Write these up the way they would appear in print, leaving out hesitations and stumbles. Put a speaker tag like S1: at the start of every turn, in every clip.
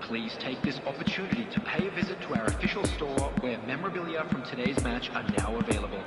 S1: Please take this opportunity to pay a visit to our official store where memorabilia from today's match are now available.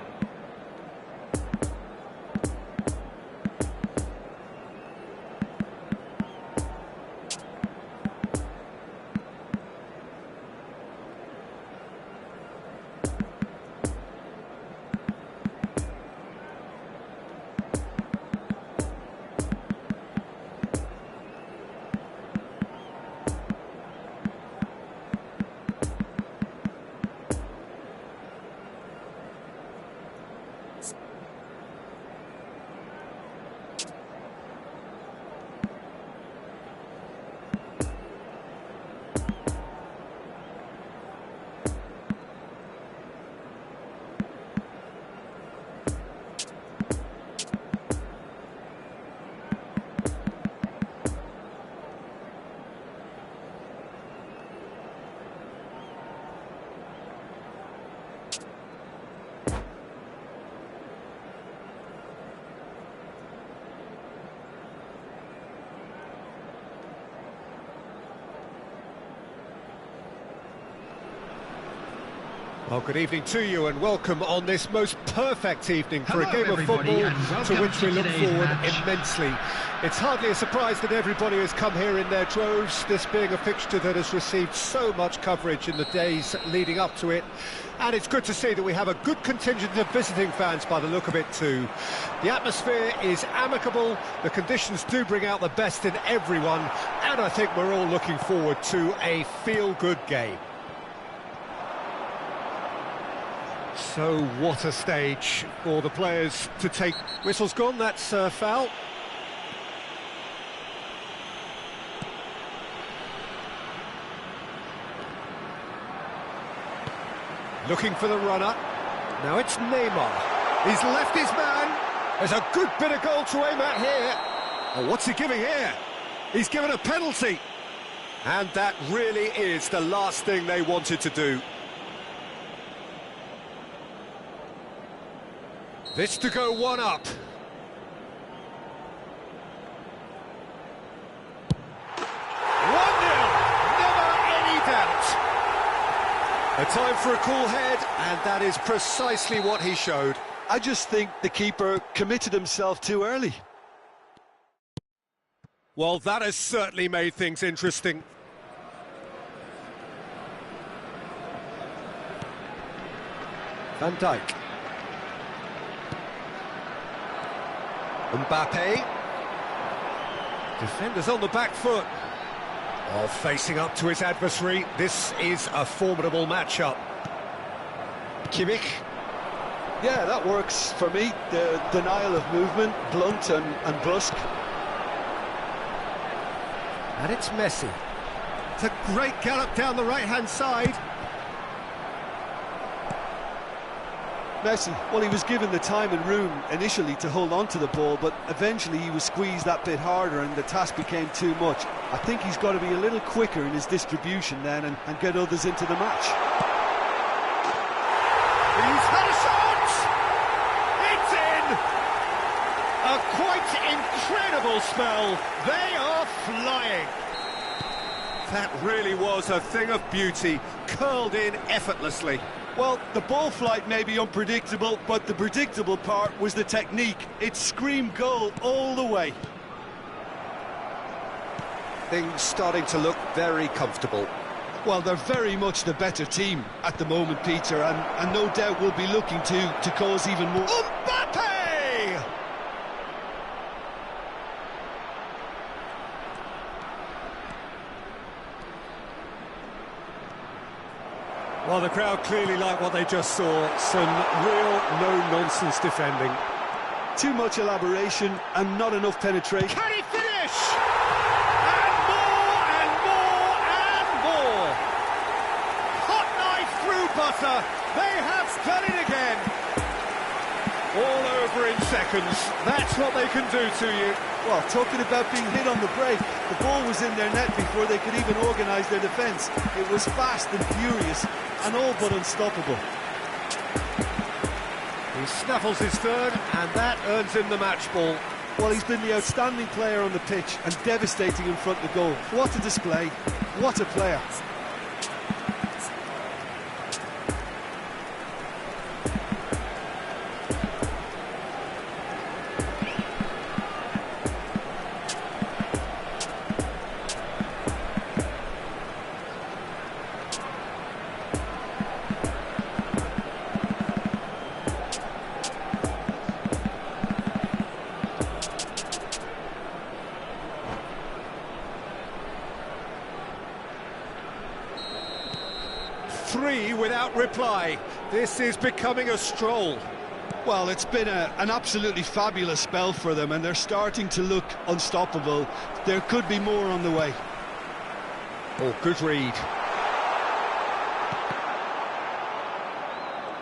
S2: Well, good evening to you and welcome on this most perfect evening for a game of football to which we look forward immensely. It's hardly a surprise that everybody has come here in their droves, this being a fixture that has received so much coverage in the days leading up to it. And it's good to see that we have a good contingent of visiting fans by the look of it too. The atmosphere is amicable, the conditions do bring out the best in everyone, and I think we're all looking forward to a feel-good game. So what a stage for the players to take. Whistle's gone, that's foul. Looking for the runner. Now it's Neymar. He's left his man. There's a good bit of goal to aim at here. Oh, what's he giving here? He's given a penalty. And that really is the last thing they wanted to do. This to go one up. 1-0, never any doubt. A time for a cool head, and that is precisely what he showed.
S3: I just think the keeper committed himself too early.
S2: Well, that has certainly made things interesting. Van Dijk. Mbappe. Defenders on the back foot. Oh, facing up to his adversary. This is a formidable matchup. Kimmich.
S3: Yeah, that works for me. The denial of movement, blunt and brusque.
S2: And it's Messi. It's a great gallop down the right-hand side.
S3: Messi, well, he was given the time and room initially to hold on to the ball, but eventually he was squeezed that bit harder and the task became too much. I think he's got to be a little quicker in his distribution then and get others into the match.
S2: He's had a shot! It's in! A quite incredible spell. They are flying. That really was a thing of beauty, curled in effortlessly.
S3: Well, the ball flight may be unpredictable, but the predictable part was the technique. It screamed goal all the way.
S2: Things starting to look very comfortable.
S3: Well, they're very much the better team at the moment, Peter, and no doubt will be looking to cause even more...
S2: Mbappe! Well, the crowd clearly like what they just saw. Some real no-nonsense defending.
S3: Too much elaboration and not enough penetration.
S2: Can he finish? And more, and more, and more. Hot knife through butter. They have done it again. All over in seconds. That's what they can do to you.
S3: Well, talking about being hit on the break, the ball was in their net before they could even organise their defence. It was fast and furious and all but unstoppable.
S2: He snaffles his third, and that earns him the match ball.
S3: Well, he's been the outstanding player on the pitch and devastating in front of the goal. What a display, what a player.
S2: Three without reply. This is becoming a stroll.
S3: Well, it's been an absolutely fabulous spell for them, and they're starting to look unstoppable. There could be more on the way.
S2: Oh, good read.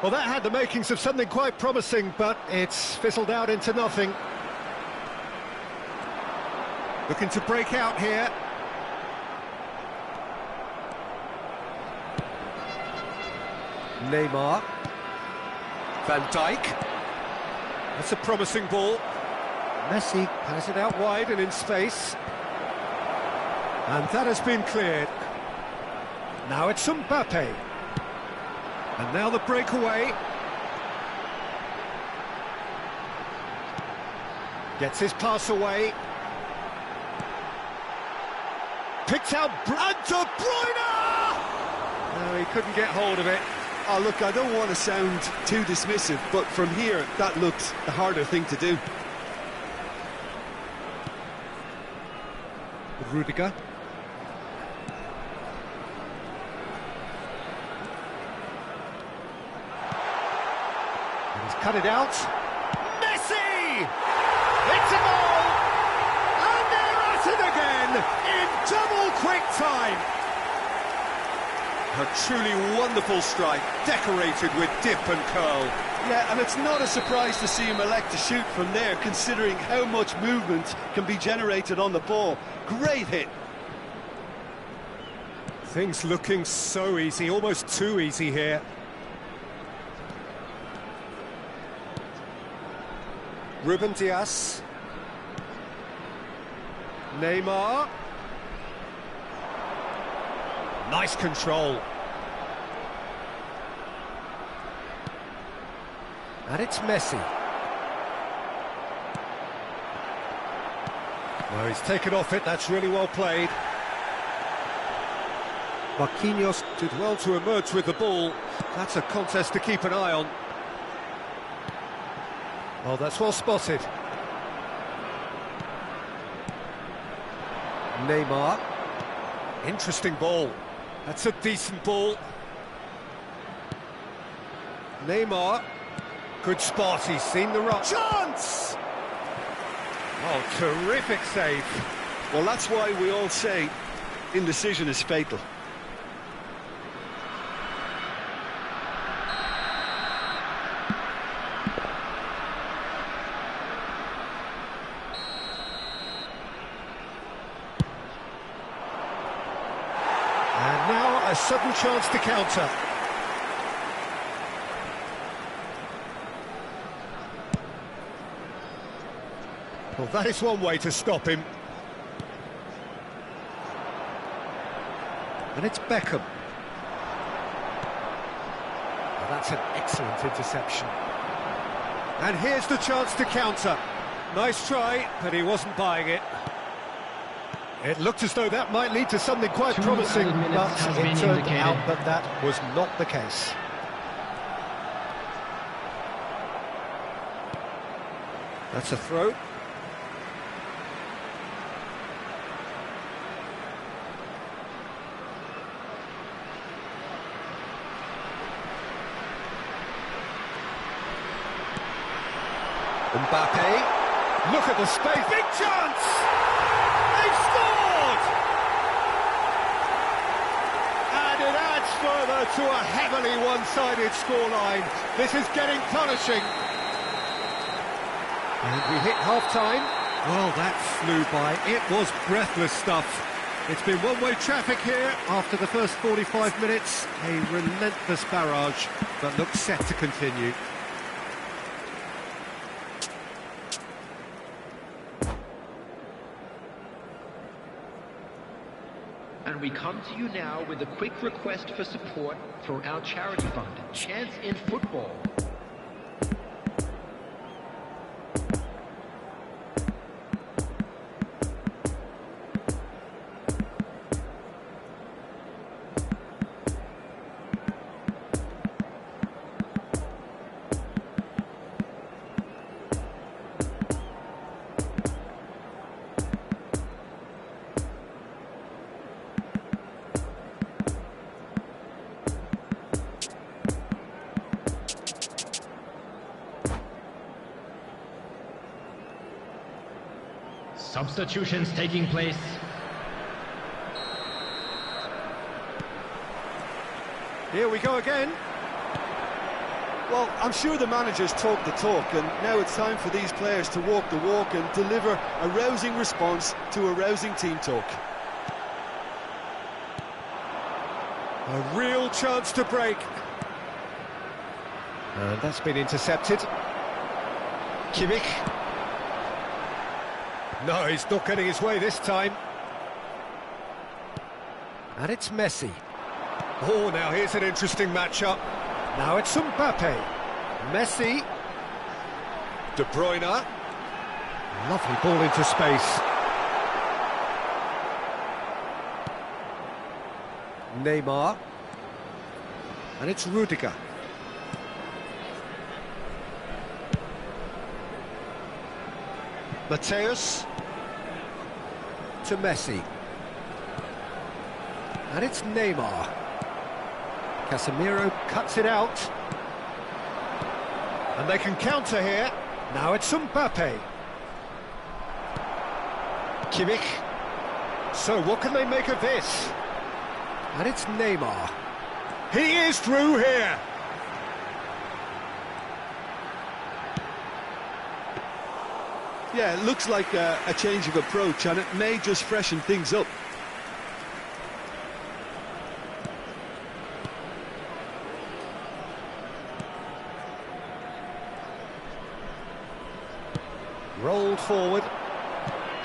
S2: Well, that had the makings of something quite promising, but it's fizzled out into nothing. Looking to break out here. Neymar. Van Dijk. That's a promising ball. Messi has it out wide and in space. And that has been cleared. Now it's Mbappe. And now the breakaway. Gets his pass away. Picked out and De Bruyne! No, he couldn't get hold of it.
S3: Oh, look, I don't want to sound too dismissive, but from here, that looked the harder thing to do.
S2: Rudiger. And he's cut it out. Messi! It's a goal! And they're at it again in double quick time. A truly wonderful strike, decorated with dip and curl.
S3: Yeah, and it's not a surprise to see him elect to shoot from there, considering how much movement can be generated on the ball. Great hit.
S2: Things looking so easy, almost too easy here. Ruben Dias. Neymar. Nice control. And it's Messi. Well, he's taken off it, that's really well played. Marquinhos did well to emerge with the ball. That's a contest to keep an eye on. Oh, that's well spotted. Neymar. Interesting ball. That's a decent ball. Neymar. Good spot, he's seen the rock. Chance! Oh, terrific save.
S3: Well, that's why we all say indecision is fatal.
S2: And now a sudden chance to counter. Well, that is one way to stop him. And it's Beckham. Well, that's an excellent interception. And here's the chance to counter. Nice try, but he wasn't buying it. It looked as though that might lead to something quite promising, but it turned out that that was not the case. That's a throw. Mbappe, look at the space, big chance! They've scored! And it adds further to a heavily one-sided scoreline. This is getting punishing. And we hit half-time. Well, that flew by. It was breathless stuff. It's been one-way traffic here after the first 45 minutes. A relentless barrage that looks set to continue.
S1: And we come to you now with a quick request for support for our charity fund, Chance in Football.
S4: Substitutions taking place.
S2: Here we go again.
S3: Well, I'm sure the manager's talked the talk, and now it's time for these players to walk the walk and deliver a rousing response to a rousing team talk.
S2: A real chance to break. And that's been intercepted. Kimmich. No, he's not getting his way this time. And it's Messi. Oh, now here's an interesting matchup. Now it's Mbappe. Messi. De Bruyne. Lovely ball into space. Neymar. And it's Rudiger. Mateus to Messi. And it's Neymar. Casemiro cuts it out. And they can counter here. Now it's Mbappe. Kimmich. So what can they make of this? And it's Neymar. He is through here.
S3: Yeah, it looks like a change of approach, and it may just freshen things up.
S2: Rolled forward.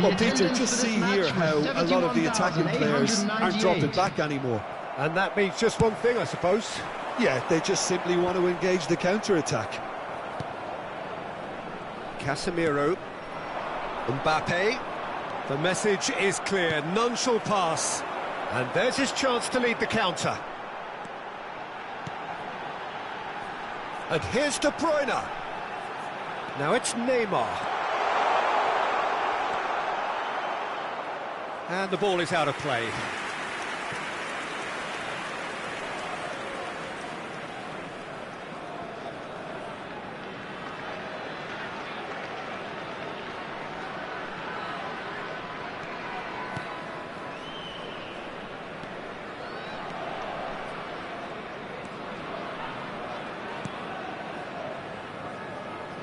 S3: Well, Peter, just see here how a lot of the attacking players aren't dropping back anymore.
S2: And that means just one thing, I suppose.
S3: Yeah, they just simply want to engage the counter-attack.
S2: Casemiro. Mbappe. The message is clear, none shall pass. And there's his chance to lead the counter. And here's De Bruyne. Now it's Neymar. And the ball is out of play.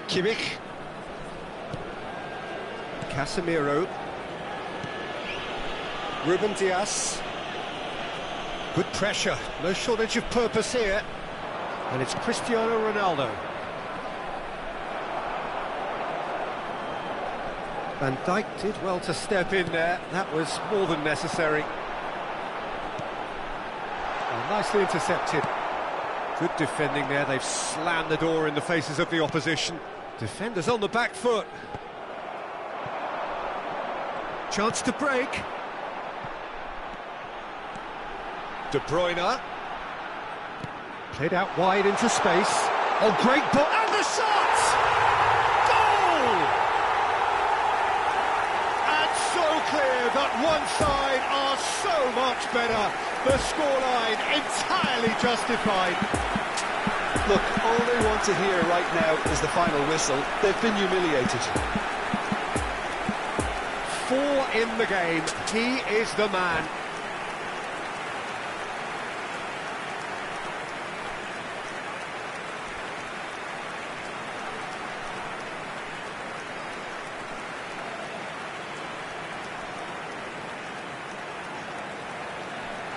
S2: Kimmich. Casemiro. Ruben Dias. Good pressure, no shortage of purpose here. And it's Cristiano Ronaldo. Van Dijk did well to step in there, that was more than necessary. Oh, nicely intercepted. Good defending there, they've slammed the door in the faces of the opposition. Defenders on the back foot. Chance to break. De Bruyne. Played out wide into space. Oh, great ball. And the shot! Goal! And so clear that one side are so much better. The scoreline entirely justified.
S3: Look, all they want to hear right now is the final whistle. They've been humiliated.
S2: 4 in the game. He is the man.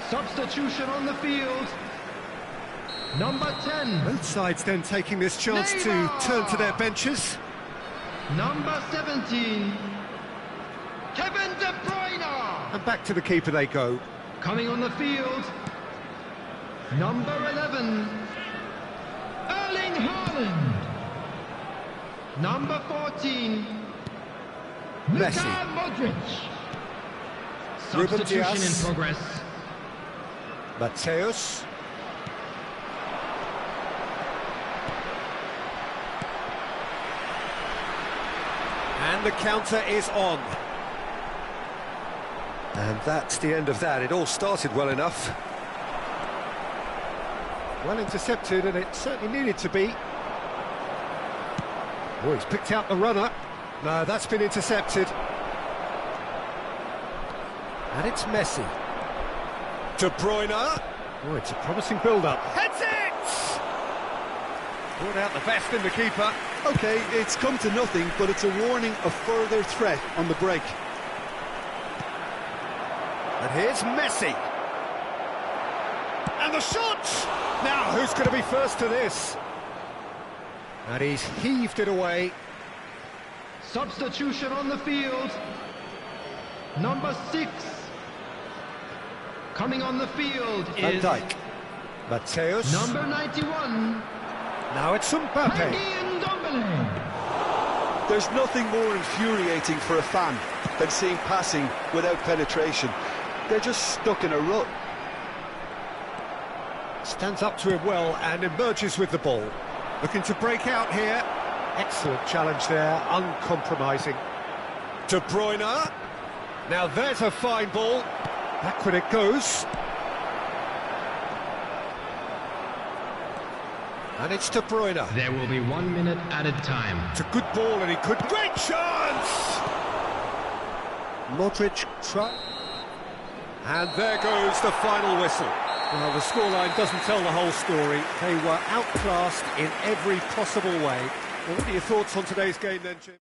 S4: Substitution on the field. Number 10.
S2: Both sides then taking this chance
S4: Neymar.
S2: to turn to their benches.
S4: Number 17. Kevin De Bruyne.
S2: And back to the keeper they go.
S4: Coming on the field, number 11, Erling Haaland. Number 14,
S2: Messi.
S4: Luka Modric.
S2: Ruben
S4: Substitution
S2: Dias.
S4: in progress.
S2: Mateus. And the counter is on. And that's the end of that. It all started well enough. Well intercepted, and it certainly needed to be. Oh, he's picked out the runner. No, that's been intercepted. And it's Messi. De Bruyne. Oh, it's a promising build-up. Heads it! Brought out the best in the keeper.
S3: OK, it's come to nothing, but it's a warning of further threat on the break.
S2: And here's Messi. And the shot! Now, who's going to be first to this? And he's heaved it away.
S4: Substitution on the field, number 6. Coming on the field
S2: Van
S4: is
S2: Dijk. Mateus.
S4: number 91,
S2: Now it's Mbappe.
S4: Tanguy Ndombele.
S3: There's nothing more infuriating for a fan than seeing passing without penetration. They're just stuck in a rut.
S2: Stands up to him well and emerges with the ball. Looking to break out here. Excellent challenge there, uncompromising. De Bruyne. Now there's a fine ball. Backward it goes. And it's De Bruyne.
S4: There will be 1 minute added time.
S2: It's a good ball and he could... Great chance! Modric try... And there goes the final whistle. Well, the scoreline doesn't tell the whole story. They were outclassed in every possible way. Well, what are your thoughts on today's game then, Jim?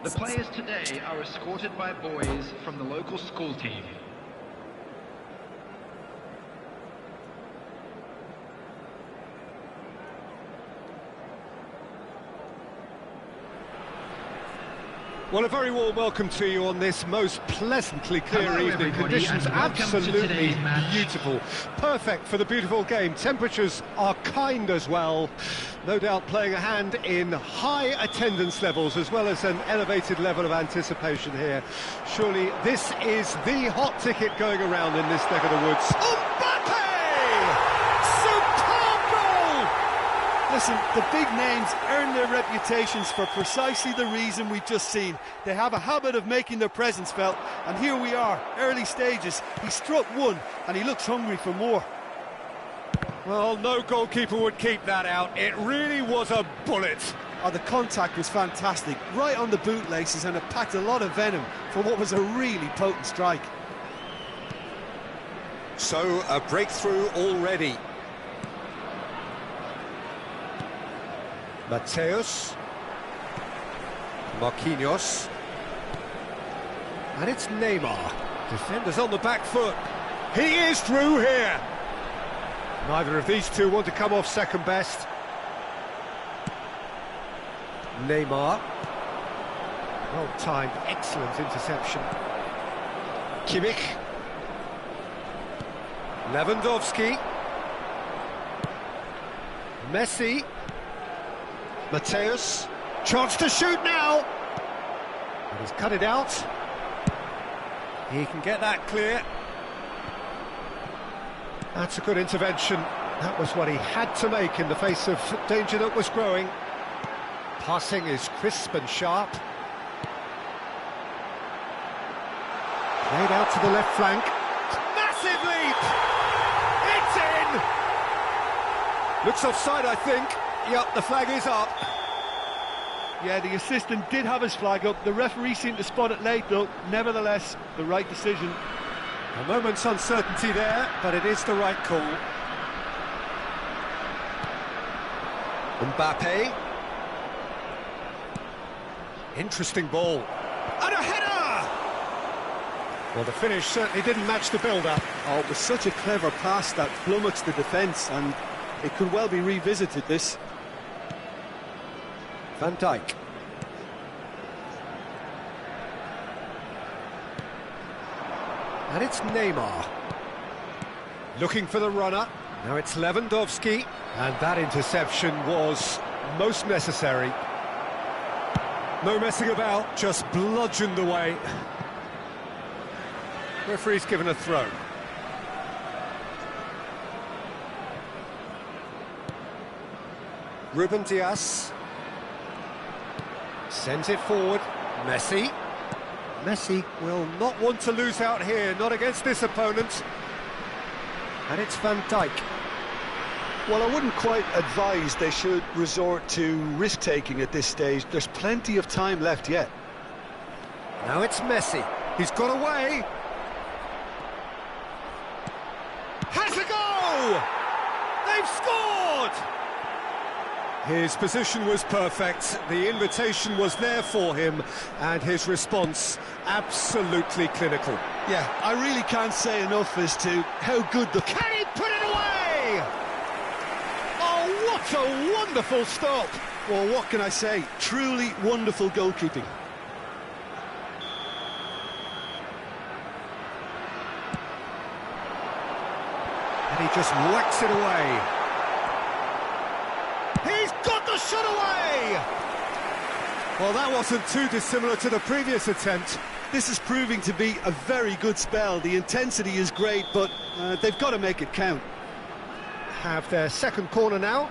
S1: The players today are escorted by boys from the local school team.
S2: Well, a very warm welcome to you on this most pleasantly clear
S4: Hello,
S2: evening.
S4: everybody,
S2: Conditions
S4: and welcome to
S2: absolutely
S4: today's match.
S2: beautiful. Perfect for the beautiful game. Temperatures are kind as well. No doubt playing a hand in high attendance levels as well as an elevated level of anticipation here. Surely this is the hot ticket going around in this neck of the woods. Mbappe! Superb goal!
S3: Listen, the big names earn their reputations for precisely the reason we've just seen. They have a habit of making their presence felt, and here we are, early stages. He struck one, and he looks hungry for more.
S2: Well, no goalkeeper would keep that out. It really was a bullet.
S3: Oh, the contact was fantastic, right on the bootlaces, and it packed a lot of venom for what was a really potent strike.
S2: So, a breakthrough already. Mateus. Marquinhos. And it's Neymar. Defenders on the back foot. He is through here. Neither of these two want to come off second best. Neymar. Well-timed, excellent interception. Kimmich. Lewandowski. Messi. Mateus. Chance to shoot now. And he's cut it out. He can get that clear. That's a good intervention. That was what he had to make in the face of danger that was growing. Passing is crisp and sharp. Played out to the left flank. Massive leap! It's in! Looks offside, I think. Yep, the flag is up.
S3: Yeah, the assistant did have his flag up. The referee seemed to spot it late, though. Nevertheless, the right decision.
S2: A moment's uncertainty there, but it is the right call. Mbappe. Interesting ball. And a header! Well, the finish certainly didn't match the build-up.
S3: Oh, it was such a clever pass that flummoxed the defence, and it could well be revisited, this.
S2: Van Dijk. And it's Neymar. Looking for the runner. Now it's Lewandowski. And that interception was most necessary. No messing about, just bludgeoned away. Referee's given a throw. Ruben Dias. Sends it forward. Messi. Messi will not want to lose out here, not against this opponent. And it's Van Dijk.
S3: Well, I wouldn't quite advise they should resort to risk-taking at this stage. There's plenty of time left yet.
S2: Now it's Messi. He's got away. Has a go! They've scored! His position was perfect, the invitation was there for him, and his response absolutely clinical.
S3: Yeah, I really can't say enough as to how good the...
S2: Can he put it away? Oh, what a wonderful stop!
S3: Well, what can I say? Truly wonderful goalkeeping.
S2: And he just whacks it away. He's got the shot away! Well, that wasn't too dissimilar to the previous attempt.
S3: This is proving to be a very good spell. The intensity is great, but they've got to make it count.
S2: Have their second corner now.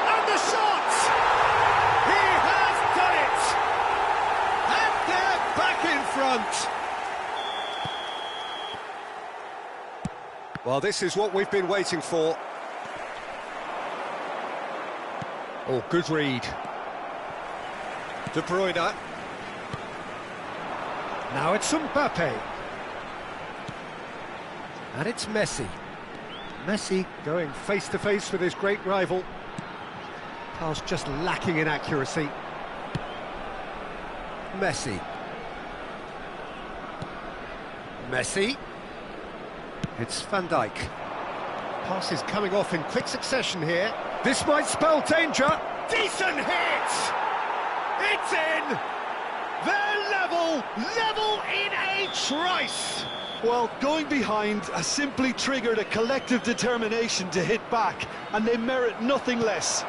S2: And the shot! He has done it! And they're back in front! Well, this is what we've been waiting for. Oh, good read. De Bruyne. Now it's Mbappe. And it's Messi. Messi going face to face with his great rival. Pass just lacking in accuracy. Messi. It's Van Dijk. Pass is coming off in quick succession here. This might spell danger. Decent hit! It's in! They're level in a trice!
S3: Well, going behind has simply triggered a collective determination to hit back, and they merit nothing less.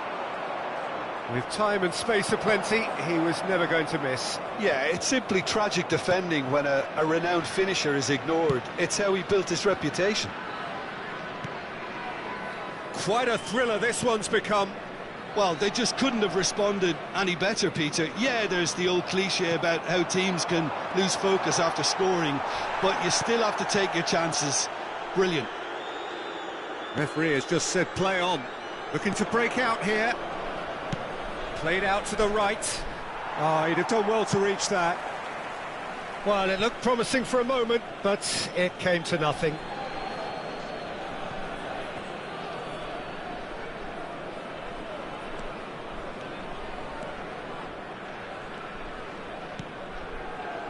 S2: With time and space aplenty, he was never going to miss.
S3: Yeah, it's simply tragic defending when a renowned finisher is ignored. It's how he built his reputation.
S2: Quite a thriller this one's become.
S3: Well, they just couldn't have responded any better, Peter. Yeah, there's the old cliche about how teams can lose focus after scoring, but you still have to take your chances. Brilliant.
S2: Referee has just said play on. Looking to break out here. Played out to the right. Oh, he'd have done well to reach that. Well, it looked promising for a moment, but it came to nothing.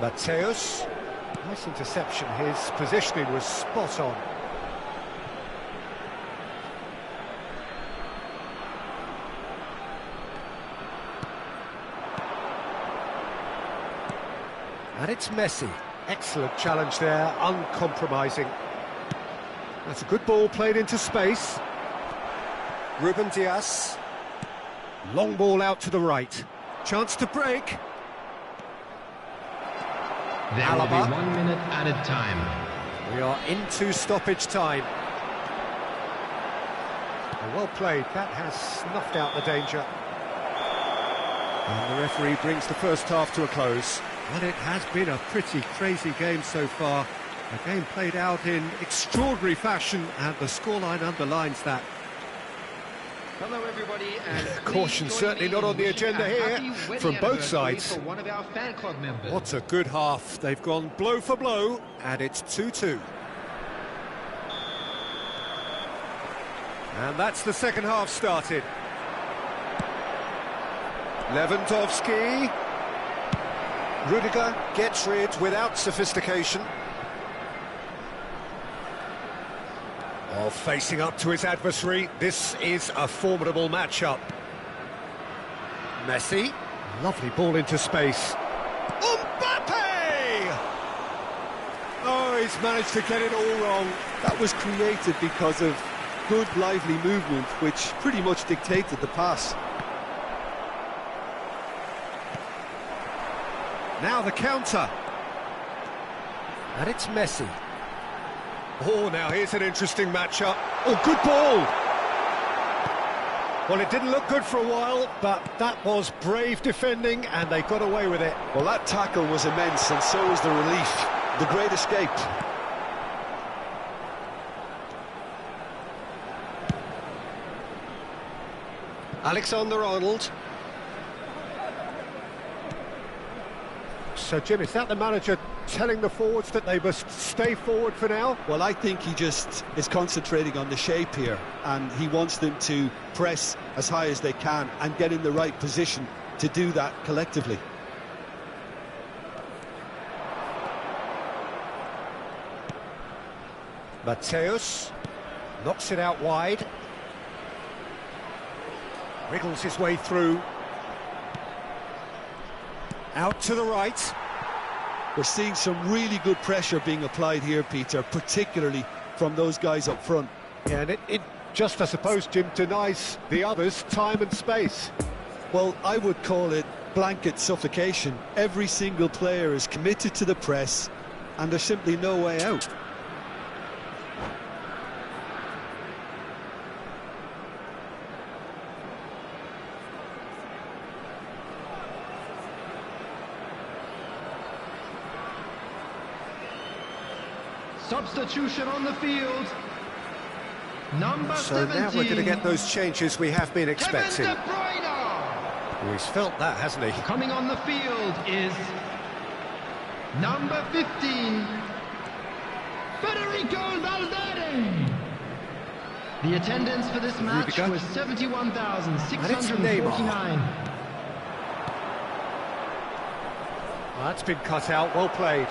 S2: Mateus. Nice interception. His positioning was spot on. And it's Messi. Excellent challenge there, uncompromising. That's a good ball played into space. Ruben Dias. Long ball out to the right. Chance to break.
S4: There will be 1 minute added time.
S2: We are into stoppage time. Well played, that has snuffed out the danger. And the referee brings the first half to a close. Well, it has been a pretty crazy game so far. A game played out in extraordinary fashion, and the scoreline underlines that.
S1: Hello everybody, and
S2: caution certainly not on the agenda here from both sides.
S1: For one of our fan club members.
S2: What a good half. They've gone blow for blow, and it's 2-2. And that's the second half started. Lewandowski. Rudiger gets rid without sophistication of facing up to his adversary. This is a formidable matchup. Messi. Lovely ball into space. Mbappe! Oh, he's managed to get it all wrong.
S3: That was created because of good, lively movement, which pretty much dictated the pass.
S2: Now the counter. And it's Messi. Oh, now here's an interesting matchup. Oh, good ball! Well, it didn't look good for a while, but that was brave defending, and they got away with it.
S3: Well, that tackle was immense, and so was the relief. The great escape.
S2: Alexander-Arnold. So, Jim, is that the manager telling the forwards that they must stay forward for now?
S3: Well, I think he just is concentrating on the shape here, and he wants them to press as high as they can and get in the right position to do that collectively.
S2: Mateus knocks it out wide. Wriggles his way through. Out to the right.
S3: We're seeing some really good pressure being applied here, Peter, particularly from those guys up front.
S2: Yeah, and it just, I suppose, Jim, denies the others time and space.
S3: Well, I would call it blanket suffocation. Every single player is committed to the press, and there's simply no way out.
S4: Substitution on the field. Number 17.
S2: Now we're going to get those changes we have been expecting.
S4: Kevin De Bruyne.
S2: He's felt that, hasn't he?
S4: Coming on the field is number 15, Federico Valverde. The attendance for this match
S2: Rudiger.
S4: was 71,649.
S2: Well, that's been cut out, well played.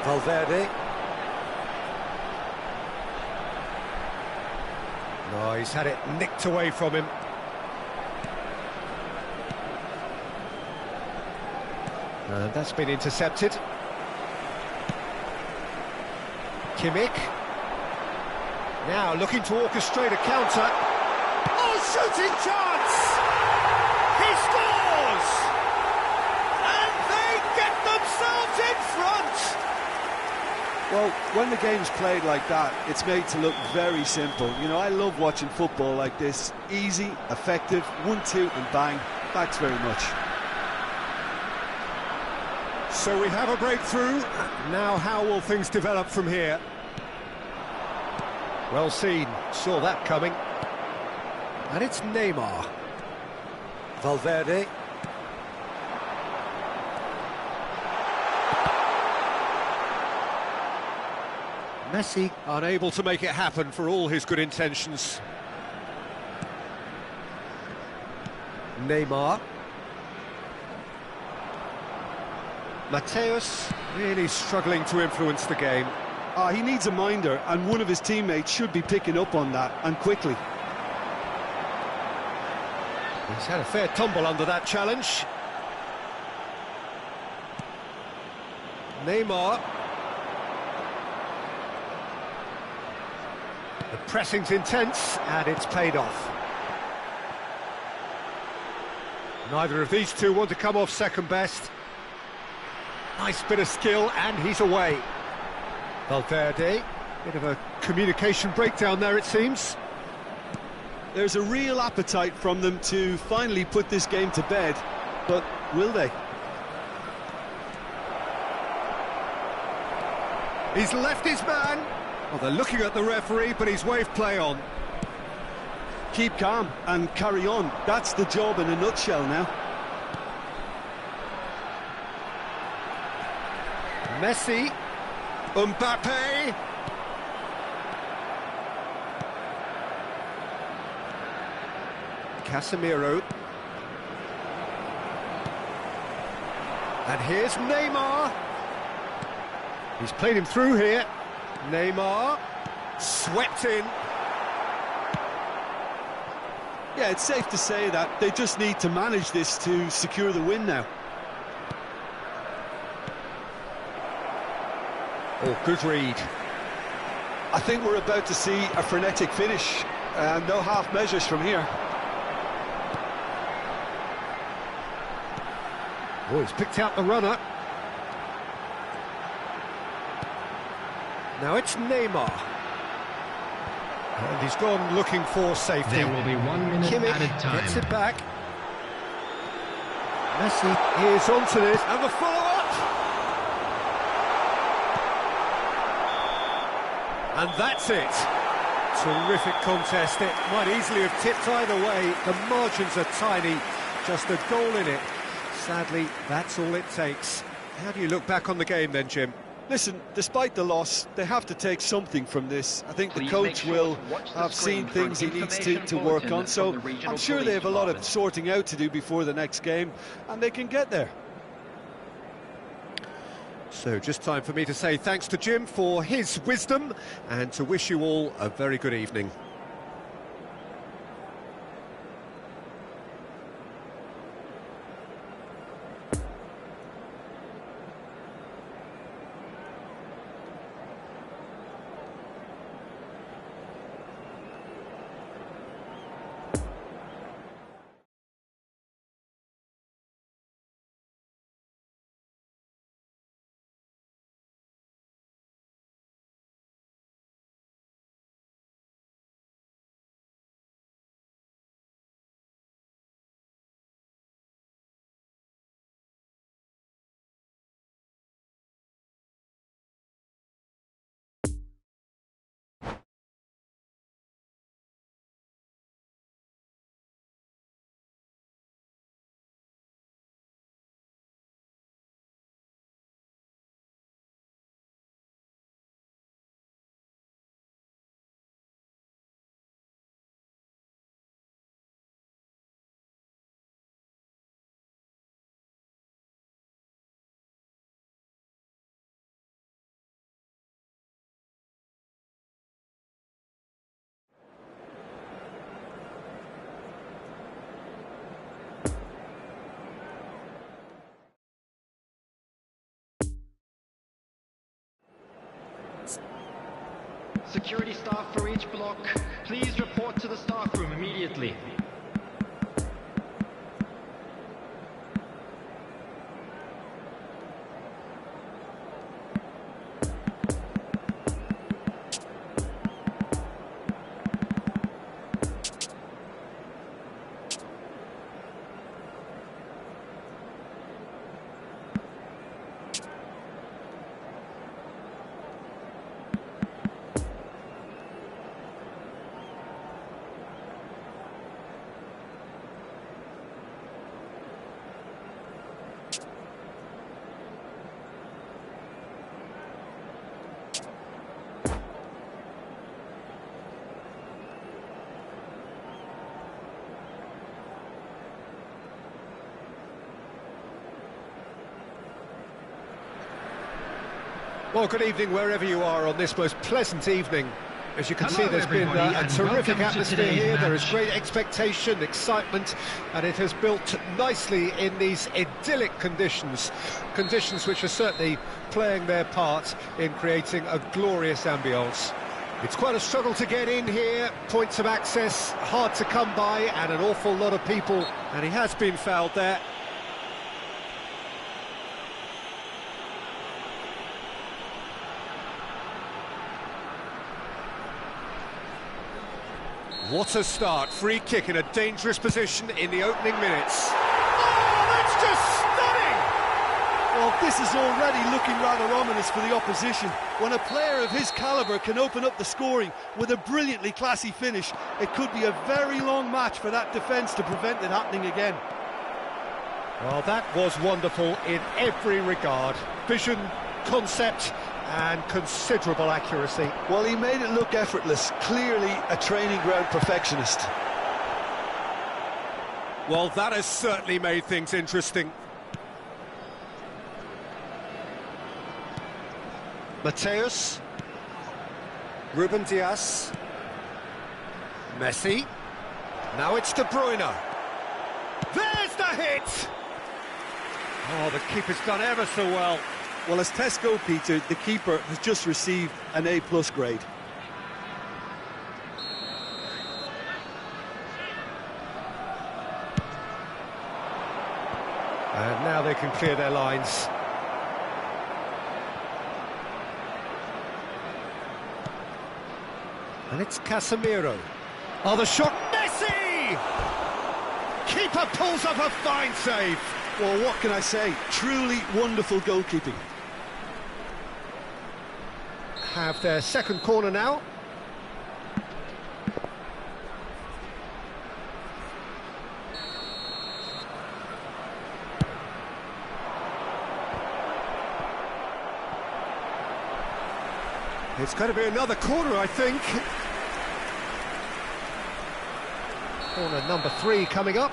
S2: Valverde. No, he's had it nicked away from him. And that's been intercepted. Kimmich. Now looking to orchestrate a counter. Oh, shooting chance! He scores! And they get themselves in front!
S3: Well, when the game's played like that, it's made to look very simple. You know, I love watching football like this. Easy, effective, 1-2 and bang. Thanks very much.
S2: So we have a breakthrough. Now how will things develop from here? Well seen, saw that coming. And it's Neymar. Valverde. Messi unable to make it happen for all his good intentions. Neymar. Mateus really struggling to influence the game.
S3: He needs a minder, and one of his teammates should be picking up on that, and quickly.
S2: He's had a fair tumble under that challenge. Neymar. The pressing's intense, and it's paid off. Neither of these two want to come off second best. Nice bit of skill, and he's away. Valverde, bit of a communication breakdown there, it seems.
S3: There's a real appetite from them to finally put this game to bed, but will they?
S2: He's left his man. Well, they're looking at the referee, but he's waved play on.
S3: Keep calm and carry on. That's the job in a nutshell now.
S2: Messi. Mbappe. Casemiro. And here's Neymar. He's played him through here. Neymar. Swept in.
S3: Yeah, it's safe to say that they just need to manage this to secure the win now.
S2: Oh, good read.
S3: I think we're about to see a frenetic finish. No half measures from here.
S2: Oh, he's picked out the runner. Now it's Neymar. And he's gone looking for safety.
S4: There will be 1 minute
S2: Kimmich
S4: added time.
S2: gets it back. Messi is onto this, and the follow-up! And that's it. Terrific contest. It might easily have tipped either way. The margins are tiny. Just a goal in it. Sadly, that's all it takes. How do you look back on the game then, Jim?
S3: Listen, despite the loss, they have to take something from this. I think the
S1: Please
S3: coach
S1: make sure
S3: will
S1: to watch the
S3: have
S1: screen
S3: seen
S1: for an
S3: things he needs to
S1: information
S3: work
S1: bulletin
S3: on, so
S1: from the regional
S3: I'm sure they
S1: police
S3: have a lot of
S1: department.
S3: sorting out to do before the next game, and they can get there.
S2: So just time for me to say thanks to Jim for his wisdom and to wish you all a very good evening.
S4: Security staff for each block, please report to the staff room immediately.
S2: Well, good evening wherever you are on this most pleasant evening. As you can see, there's been a terrific atmosphere here. There is great expectation, excitement, and it has built nicely in these idyllic conditions. Conditions which are certainly playing their part in creating a glorious ambience. It's quite a struggle to get in here, points of access hard to come by, and an awful lot of people. And he has been fouled there. What a start, free kick in a dangerous position in the opening minutes. Oh, that's just stunning!
S3: Well, this is already looking rather ominous for the opposition. When a player of his calibre can open up the scoring with a brilliantly classy finish, it could be a very long match for that defence to prevent it happening again.
S2: Well, that was wonderful in every regard. Vision, concept, and considerable accuracy.
S3: Well, he made it look effortless, clearly a training ground perfectionist.
S2: Well, that has certainly made things interesting. Mateus, Ruben Dias, Messi, now it's De Bruyne. There's the hit! Oh, the keeper's done ever so well.
S3: Well, as tests go, Peter, the keeper has just received an A+ grade.
S2: And now they can clear their lines. And it's Casemiro. Oh, the shot, Messi! Keeper pulls up a fine save.
S3: Well, what can I say? Truly wonderful goalkeeping.
S2: Have their second corner now. It's going to be another corner, I think. Corner number 3 coming up.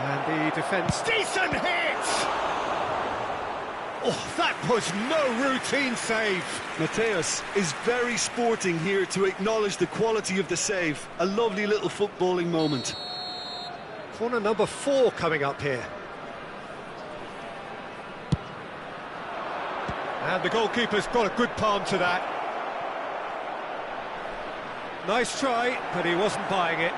S2: And the defence, decent hit! Oh, that was no routine save.
S3: Mateus is very sporting here to acknowledge the quality of the save. A lovely little footballing moment.
S2: Corner number 4 coming up here. And the goalkeeper's got a good palm to that. Nice try, but he wasn't buying it.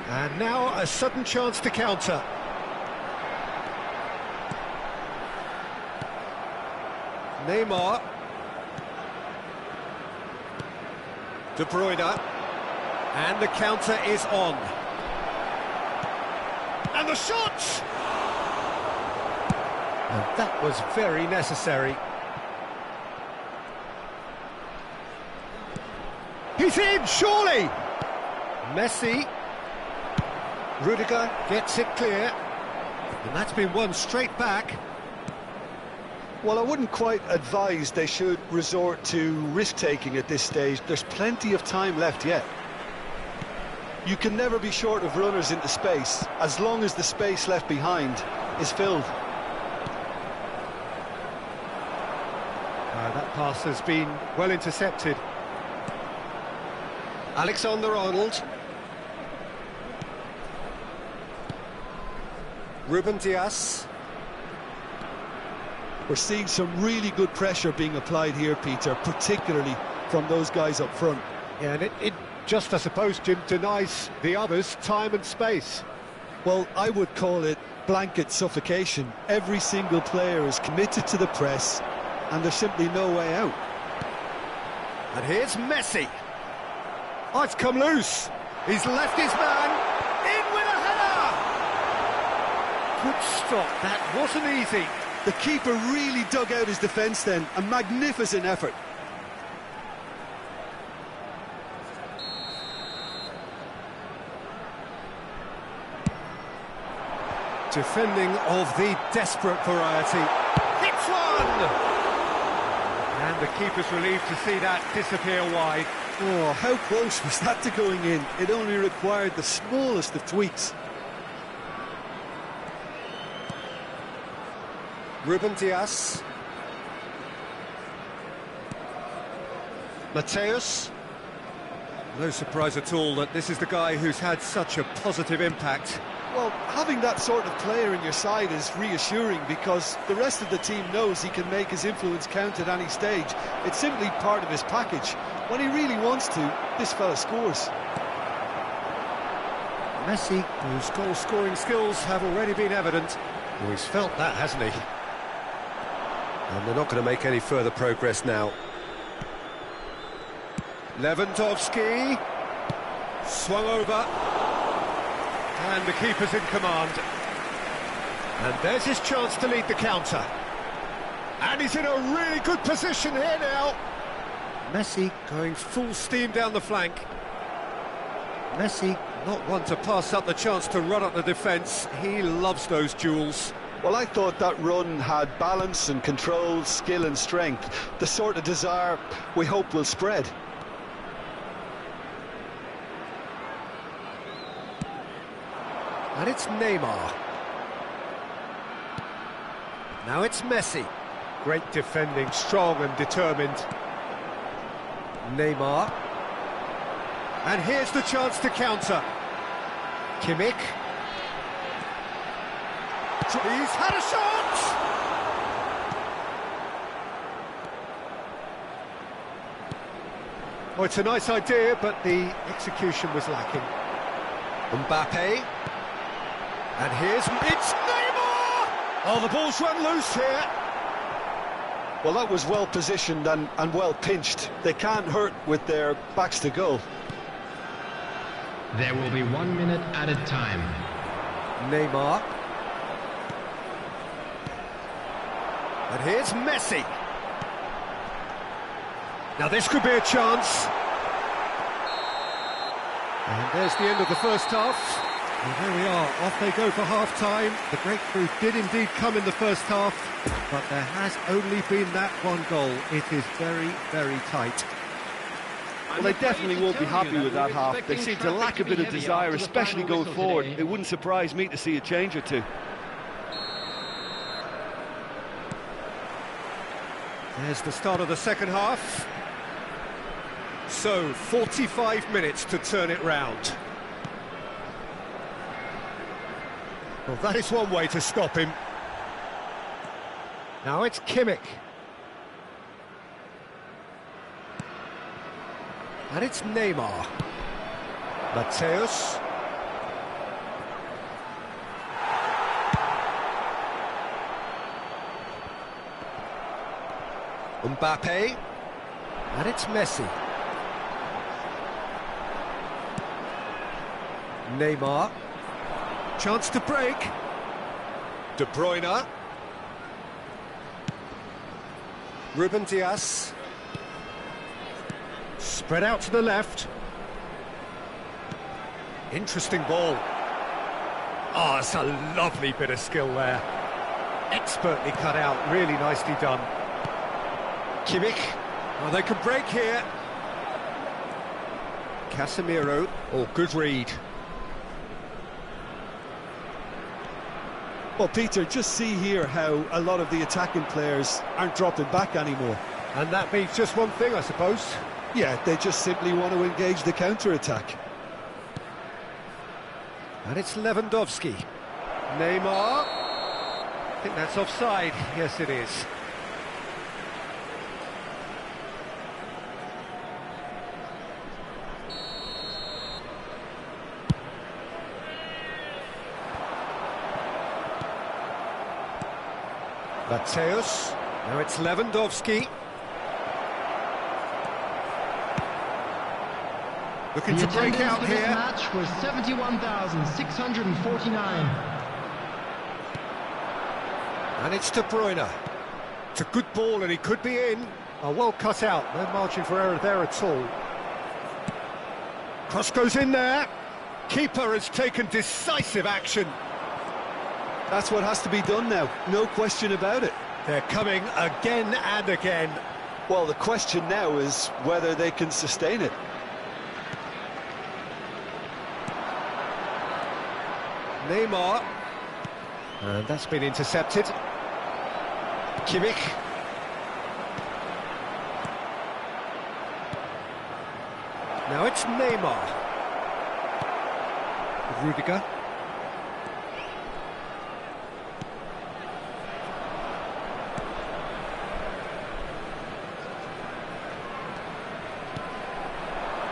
S2: And now a sudden chance to counter. Neymar. De Bruyne. And the counter is on. And the shot! And that was very necessary. He's in, surely! Messi. Rudiger gets it clear. And that's been won straight back.
S3: Well, I wouldn't quite advise they should resort to risk-taking at this stage. There's plenty of time left yet. You can never be short of runners into space, as long as the space left behind is filled.
S2: That pass has been well intercepted. Alexander-Arnold. Ruben Dias.
S3: We're seeing some really good pressure being applied here, Peter, particularly from those guys up front.
S2: Yeah, and it just, I suppose, Jim, denies the others time and space.
S3: Well, I would call it blanket suffocation. Every single player is committed to the press, and there's simply no way out.
S2: And here's Messi. Oh, it's come loose. He's left his man. In with a header! Good stop. That wasn't easy.
S3: The keeper really dug out his defence then. A magnificent effort.
S2: Defending of the desperate variety. Hits one! And the keeper's relieved to see that disappear wide.
S3: Oh, how close was that to going in? It only required the smallest of tweaks.
S2: Ruben Dias. Mateus. No surprise at all that this is the guy who's had such a positive impact.
S3: Well, having that sort of player in your side is reassuring because the rest of the team knows he can make his influence count at any stage. It's simply part of his package. When he really wants to, this fella scores.
S2: Messi, whose goal-scoring skills have already been evident. Well, he's felt that, hasn't he? And they're not going to make any further progress now. Lewandowski. Swung over. And the keeper's in command. And there's his chance to lead the counter. And he's in a really good position here now. Messi going full steam down the flank. Messi, not one to pass up the chance to run up the defence. He loves those duels.
S3: Well, I thought that run had balance and control, skill and strength. The sort of desire we hope will spread.
S2: And it's Neymar. Now it's Messi. Great defending, strong and determined. Neymar. And here's the chance to counter. Kimmich. He's had a shot! Oh, it's a nice idea, but the execution was lacking. Mbappe. And it's Neymar! Oh, the ball's run loose here.
S3: Well, that was well positioned and well pinched. They can't hurt with their backs to goal.
S4: There will be 1 minute added time.
S2: Neymar. And here's Messi. Now this could be a chance. And there's the end of the first half. And there we are, off they go for half-time. The breakthrough did indeed come in the first half, but there has only been that one goal. It is very, very tight.
S3: Well, they definitely won't be happy with that half. They seem to lack a bit of desire, especially going forward. It wouldn't surprise me to see a change or two.
S2: There's the start of the second half. So, 45 minutes to turn it round. Well, that is one way to stop him. Now it's Kimmich. And it's Neymar. Mateus. Mbappe. And it's Messi. Neymar. Chance to break. De Bruyne. Ruben Dias. Spread out to the left. Interesting ball. Oh, it's a lovely bit of skill there. Expertly cut out, really nicely done. Kimmich. Oh, they can break here. Casemiro. Oh, good read.
S3: Well, Peter, just see here how a lot of the attacking players aren't dropping back anymore.
S2: And that means just one thing, I suppose.
S3: Yeah, they just simply want to engage the counter-attack.
S2: And it's Lewandowski. Neymar. I think that's offside. Yes, it is. Mateus. Now it's Lewandowski. Looking to break out
S4: for
S2: here.
S4: This match was 71,649.
S2: And it's De Bruyne. It's a good ball and he could be in. Oh, well cut out. No margin for error there at all. Cross goes in there. Keeper has taken decisive action.
S3: That's what has to be done now, no question about it.
S2: They're coming again and again.
S3: Well, the question now is whether they can sustain it.
S2: Neymar. And that's been intercepted. Kimmich. Now it's Neymar. Rudiger.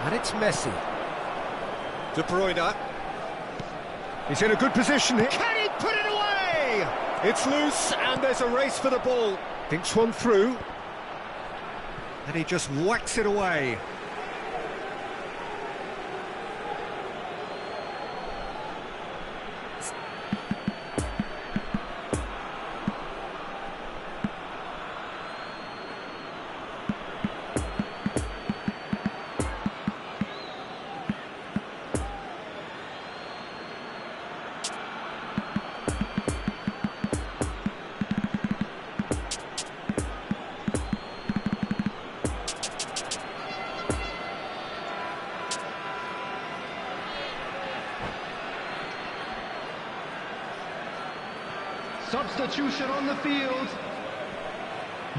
S2: And it's Messi. De Bruyne. He's in a good position here. Can he put it away? It's loose and there's a race for the ball. Dinks one through. And he just whacks it away.
S4: Substitution on the field.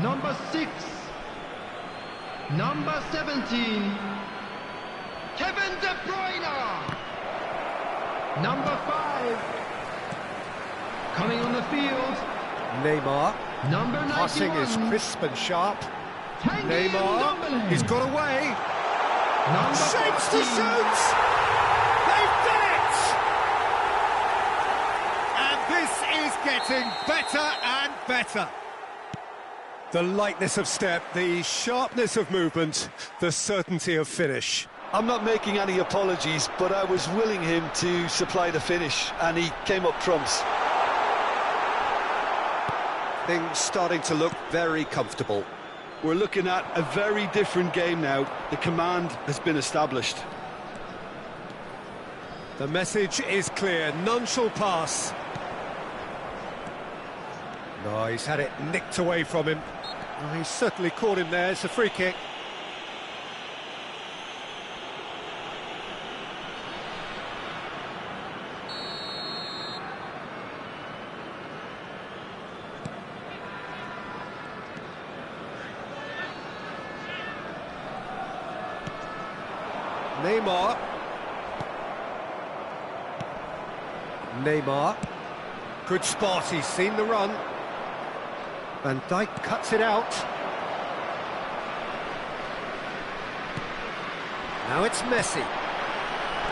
S4: Number 6. Number 17. Kevin De Bruyne. Number 5. Coming on the field.
S2: Neymar.
S4: Number 91.
S2: Passing is crisp and sharp.
S4: Tanguy
S2: Neymar.
S4: Ndombele.
S2: He's got away.
S4: Number
S2: Shapes to
S4: 14.
S2: shoot. They've done it. And this is getting better and better. The lightness of step, the sharpness of movement, the certainty of finish.
S3: I'm not making any apologies, but I was willing him to supply the finish, and he came up trumps.
S2: Things starting to look very comfortable.
S3: We're looking at a very different game now. The command has been established.
S2: The message is clear, none shall pass. No, he's had it nicked away from him. Oh, he's certainly caught him there, it's a free kick. Neymar. Neymar. Good spot, he's seen the run. Van Dijk cuts it out. Now it's Messi.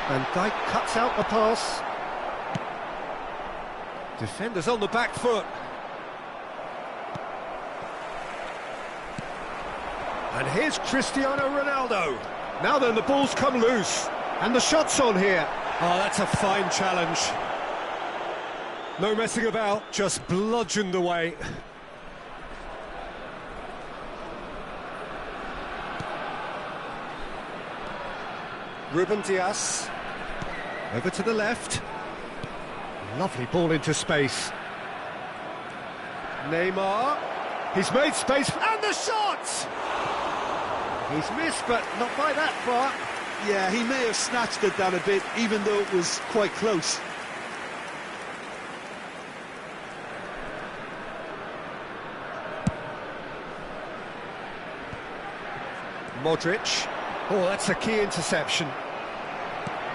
S2: Van Dijk cuts out the pass. Defenders on the back foot. And here's Cristiano Ronaldo. Now then, the ball's come loose. And the shot's on here. Oh, that's a fine challenge. No messing about, just bludgeoned away. Ruben Dias. Over to the left. Lovely ball into space. Neymar. He's made space, and the shot! He's missed, but not by that far.
S3: Yeah, he may have snatched it down a bit, even though it was quite close.
S2: Modric. Oh, that's a key interception.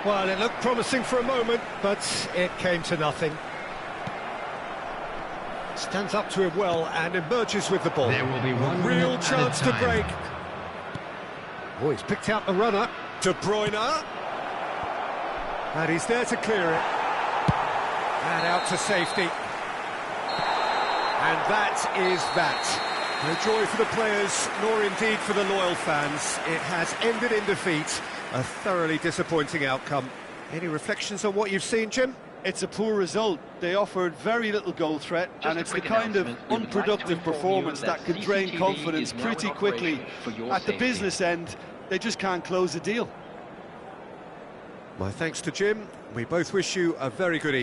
S2: Well, it looked promising for a moment, but it came to nothing. Stands up to him well and emerges with the ball.
S4: There will be one
S2: real
S4: minute
S2: chance
S4: at a
S2: to
S4: time.
S2: break. Oh, he's picked out the runner. De Bruyne. And he's there to clear it. And out to safety. And that is that. No joy for the players, nor indeed for the loyal fans. It has ended in defeat. A thoroughly disappointing outcome. Any reflections on what you've seen, Jim?
S3: It's a poor result. They offered very little goal threat, and it's the kind of unproductive performance that can drain confidence pretty quickly. At the business end, they just can't close the deal.
S2: My thanks to Jim. We both wish you a very good evening.